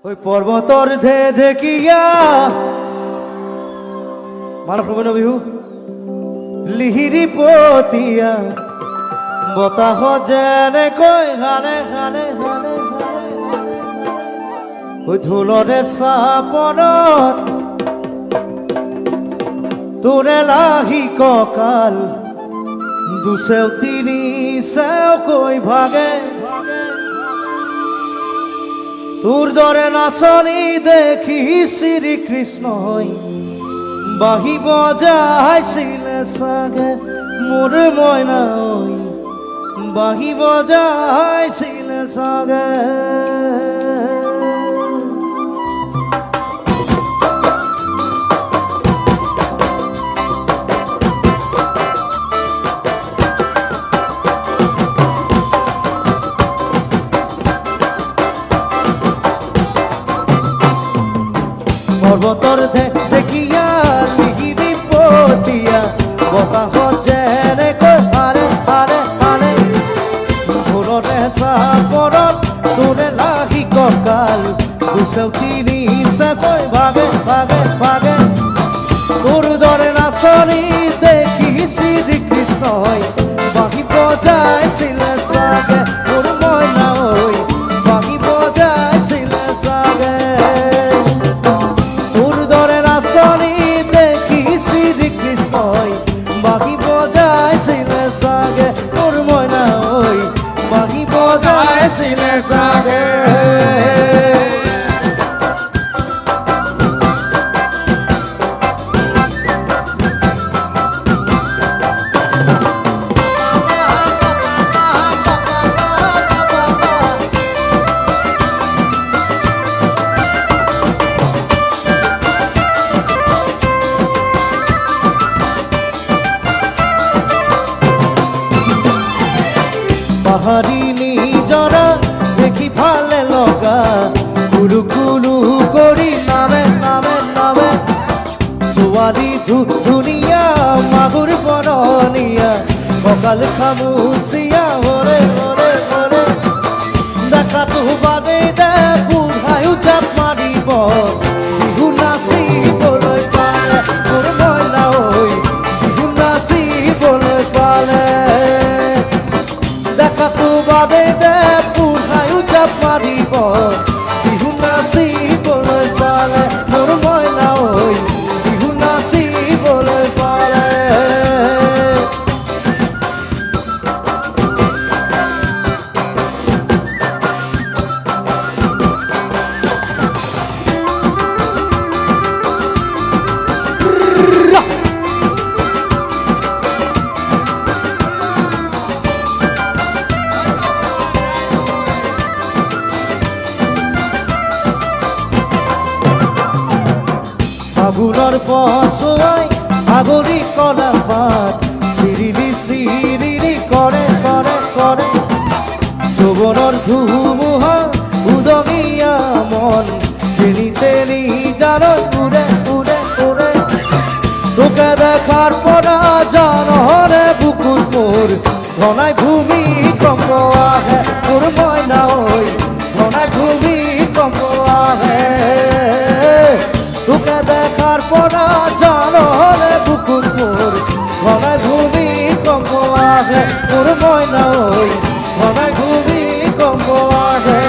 ওই পর্বতর ধে দেখিয়া মানব প্রবণ বিহু লিহিরি পতিয়া বতাহ যেনে কই হানে হানে হানে ওই ধুলরে চাপনত তোরে লাহি ককাল দুসেও তিনি সেও কই ভাগে তোর দরে নাচনি দেখি শ্রীকৃষ্ণ বাহি বজাইছিলে সাগে মোর ময়না বাহি বজাইছিলে সাগে পর্বতর দেখিয়া লিহিরি পতিয়া বতাহ যেনে কই হারে হারে হারে ভোররে চাপৰত তোরে লাগি ককাল দুসেও তিনি সে কই ভাগে ভাগে ভাগে তোর দরে নাচনি দেখি শ্রীকৃষ্ণ বাহি বজাইছিলে সাগে তোর ময়না ওই বাহি বজাইছিলে সাগে বাহি বজাইছিলে সাগে তোর ময়না ওই বাহি বজাইছিলে সাগে পাহাড়ি নিজরা দেখি ভালে লগা কুলু কুলু করি নামে নামে নামে সোয়ারি ধুনিয়া মাগুর বরনিয়া ককাল খামুসিয়া ওরে ওরে ওরে দেখা তো বাদে দে বুধায়ু চাপ মারিব বিহু নাচিবলৈ পালে তোর ময়না ওই বিহু নাচিবলৈ পালে দেখা তো বাদে দে বুধায়ু চাপ মারিব বিহু নাচিবলৈ পালে মোর ময়না ওই বিহু নাচিবলৈ পালে ফাগুনৰ পছুৱাই সাগৰী কলা পাত চিৰিলি চিৰিলি কৰে কৰে কৰে যৌৱনৰ ধুমুহা উদঙীয়া মন ঠেলি ঠেলি জালৈ উৰে উৰে উৰে তোকে দেখাৰ পৰা জানৰে বুকুত মোৰ ঘনাই ভূমিকম্প আহে মোৰ ময়না ঐ ঘনাই ভূমিকম্প আহে তোকে দেখার পরা জানরে বুকুর মোর ঘনায় ভূমিকম্প আহে তোর ময়না ওই ঘনায় ভূমিকম্প আহে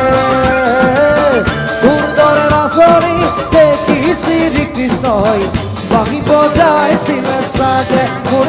তোর দরে নাচনি দেখি শ্রীকৃষ্ণ বাহি বজাইছিলে সাগে মোর